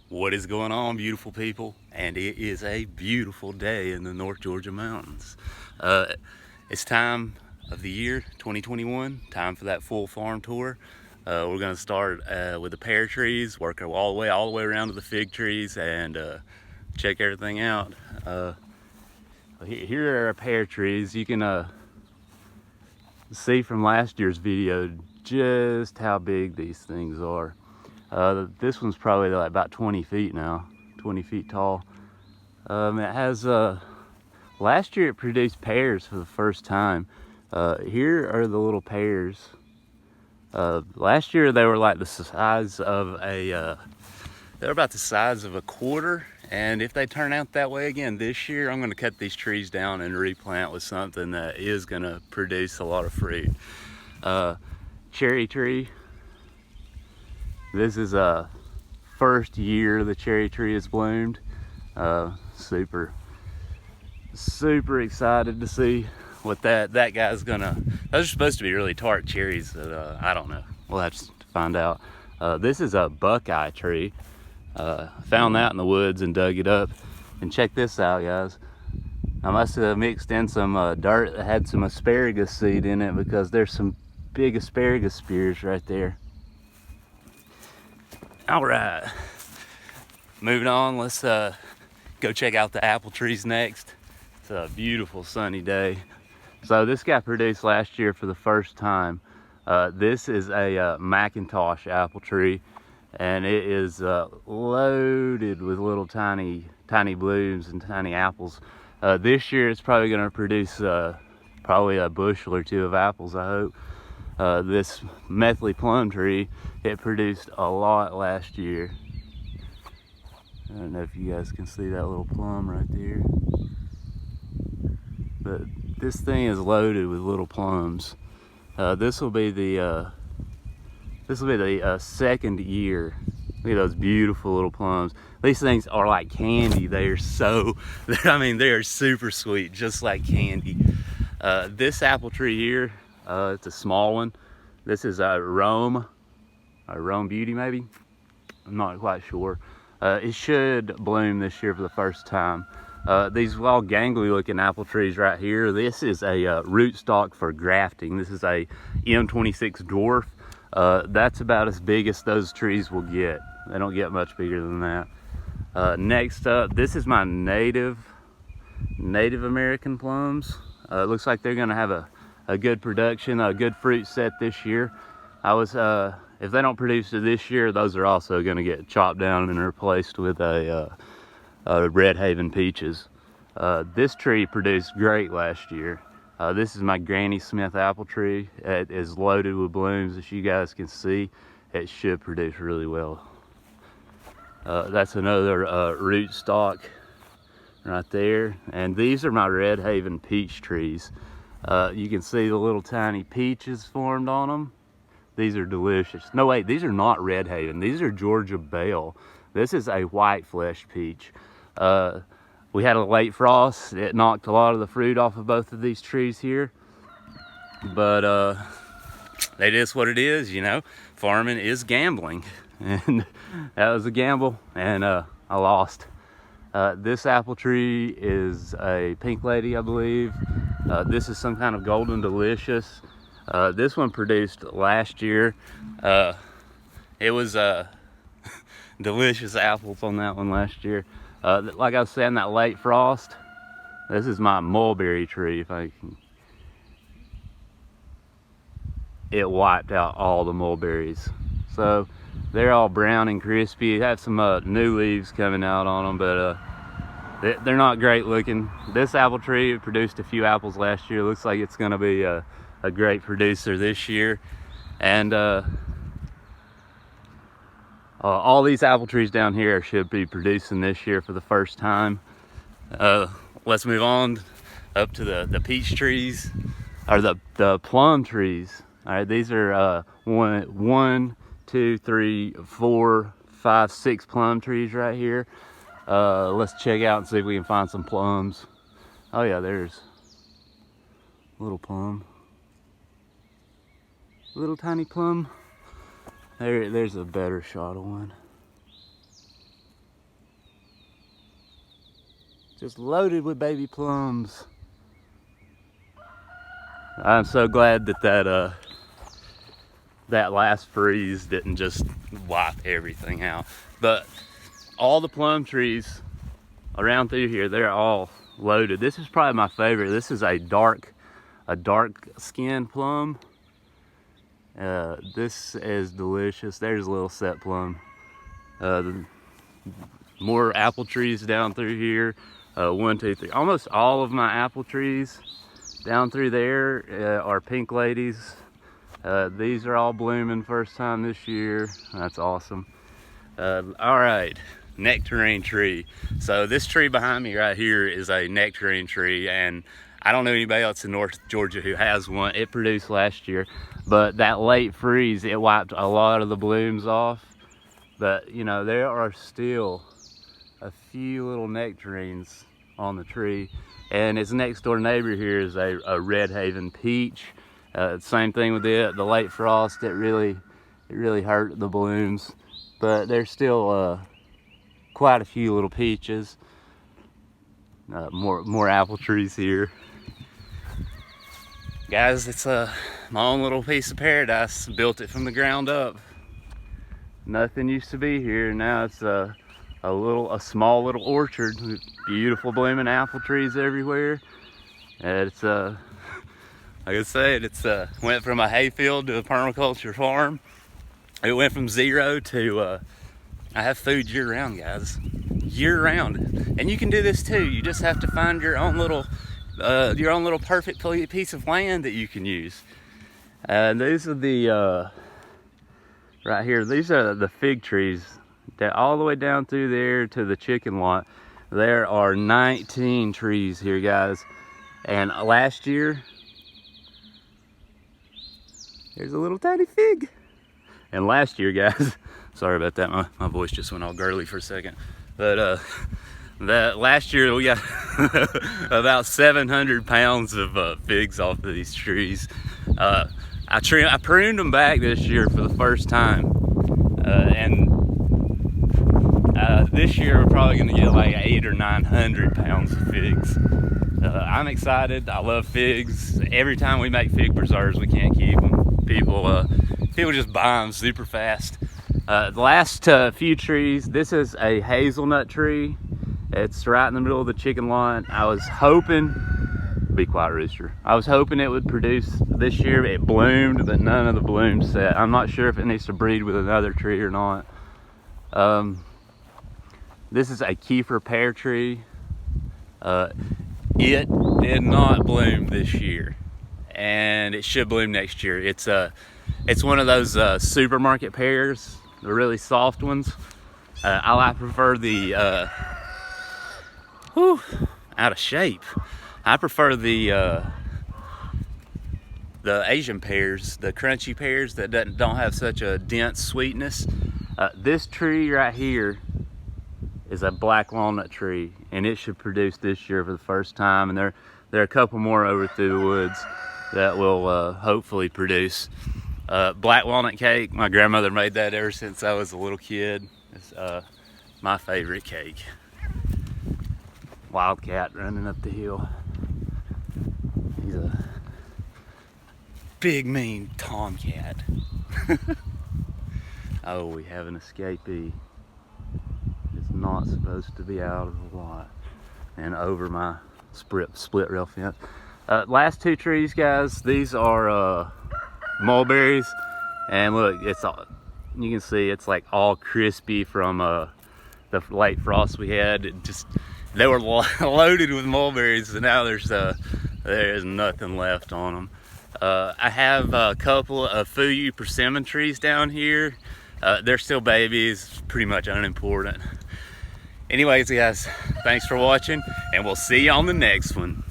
What is going on, beautiful people? And it is a beautiful day in the North Georgia mountains. It's time of the year, 2021, time for that full farm tour. We're going to start with the pear trees, work all the way around to the fig trees, and check everything out. Here are our pear trees. You can see from last year's video just how big these things are. This one's probably like about 20 feet now, 20 feet tall. It has, last year it produced pears for the first time. Here are the little pears. Last year they were like the size of they're about the size of a quarter. And if they turn out that way again this year, I'm gonna cut these trees down and replant with something that is gonna produce a lot of fruit. Cherry tree. This is a first year the cherry tree has bloomed. Super excited to see what that guy's gonna. Those are supposed to be really tart cherries, but I don't know. We'll have to find out. This is a Buckeye Tree. Found that in the woods and dug it up. And check this out, guys. I must have mixed in some dirt that had some asparagus seed in it, because there's some big asparagus spears right there. All right, moving on, let's go check out the apple trees next. It's a beautiful sunny day. So this got produced last year for the first time. This is a Macintosh apple tree, and it is loaded with little tiny blooms and tiny apples. This year it's probably going to produce probably a bushel or two of apples, I hope. This Methylene plum tree, it produced a lot last year. I don't know if you guys can see that little plum right there, but this thing is loaded with little plums. This will be the second year. Look at those beautiful little plums. These things are like candy. They are they are super sweet, just like candy. This apple tree here, it's a small one. This is a Rome Beauty, maybe. I'm not quite sure. It should bloom this year for the first time. These all gangly looking apple trees right here, this is a rootstock for grafting. This is a M26 dwarf. That's about as big as those trees will get. They don't get much bigger than that. Next up, this is my Native American plums. It looks like they're gonna have a good production, a good fruit set this year. If they don't produce it this year, those are also gonna get chopped down and replaced with a Redhaven peaches. This tree produced great last year. This is my Granny Smith apple tree. It is loaded with blooms, as you guys can see. It should produce really well. That's another rootstock right there. And these are my Redhaven peach trees. You can see the little tiny peaches formed on them. These are delicious. No, wait, these are not Redhaven. These are Georgia Belle. This is a white flesh peach. We had a late frost. It knocked a lot of the fruit off of both of these trees here. But it is what it is, you know. Farming is gambling. And that was a gamble, and I lost. This apple tree is a pink lady, I believe. This is some kind of golden delicious. This one produced last year. It was delicious apples on that one last year. Like I was saying, that late frost. This is my mulberry tree. It wiped out all the mulberries. So they're all brown and crispy. Have some new leaves coming out on them, but they're not great looking. This apple tree produced a few apples last year. Looks like it's gonna be a great producer this year. And all these apple trees down here should be producing this year for the first time. Let's move on up to the peach trees, or the plum trees. All right, these are 1, 2, 3, 4, 5, 6 plum trees right here. Let's check out and see if we can find some plums. Oh yeah, there's a little plum. Little tiny plum. There's a better shot of one. just loaded with baby plums. I'm so glad that that last freeze didn't just wipe everything out. But all the plum trees around through here, they're all loaded. This is probably my favorite. This is a dark skin plum. This is delicious. There's a little set plum. More apple trees down through here. 1, 2, 3. Almost all of my apple trees down through there are pink ladies. These are all blooming first time this year. That's awesome. All right, Nectarine Tree. So this tree behind me right here is a nectarine tree, and I don't know anybody else in North Georgia who has one. It produced last year, but that late freeze, it wiped a lot of the blooms off. But you know, there are still a few little nectarines on the tree, and its next door neighbor here is a Redhaven peach. Same thing with it. The late frost, it really hurt the blooms, but there's still quite a few little peaches. More apple trees here. Guys, it's my own little piece of paradise. Built it from the ground up. Nothing used to be here. Now it's a small little orchard with beautiful blooming apple trees everywhere. And it's like I said, it's went from a hayfield to a permaculture farm. It went from 0 to I have food year round, guys. Year round. And you can do this too. You just have to find your own little perfect piece of land that you can use. And these are the right here, these are the fig trees that all the way down through there to the chicken lot. There are 19 trees here, guys. And last year, there's a little tiny fig. And last year, guys, sorry about that, my voice just went all girly for a second. But that last year we got about 700 pounds of figs off of these trees. I pruned them back this year for the first time. And this year we're probably gonna get like 800 or 900 pounds of figs. I'm excited. I love figs. Every time we make fig preserves, we can't keep them. People just buy them super fast. The last few trees, this is a hazelnut tree. It's right in the middle of the chicken lot. I was hoping, be quiet rooster. I was hoping it would produce this year. It bloomed, but none of the blooms set. I'm not sure if it needs to breed with another tree or not. This is a Kefir Pear tree. It did not bloom this year, and it should bloom next year. It's one of those supermarket pears, the really soft ones. I prefer the out of shape. I prefer the Asian pears, the crunchy pears that don't have such a dense sweetness. This tree right here is a black walnut tree, and it should produce this year for the first time. And there are a couple more over through the woods that will hopefully produce. Black walnut cake, my grandmother made that ever since I was a little kid. It's my favorite cake. Wildcat running up the hill. He's a big mean tomcat. Oh, we have an escapee. It's not supposed to be out of the lot and over my split rail fence. Last two trees, guys, these are mulberries, and look, it's all, you can see it's like all crispy from the late frost we had. They were loaded with mulberries, and now there's nothing left on them. I have a couple of Fuyu persimmon trees down here. They're still babies, pretty much unimportant. Anyways, guys, thanks for watching, and we'll see you on the next one.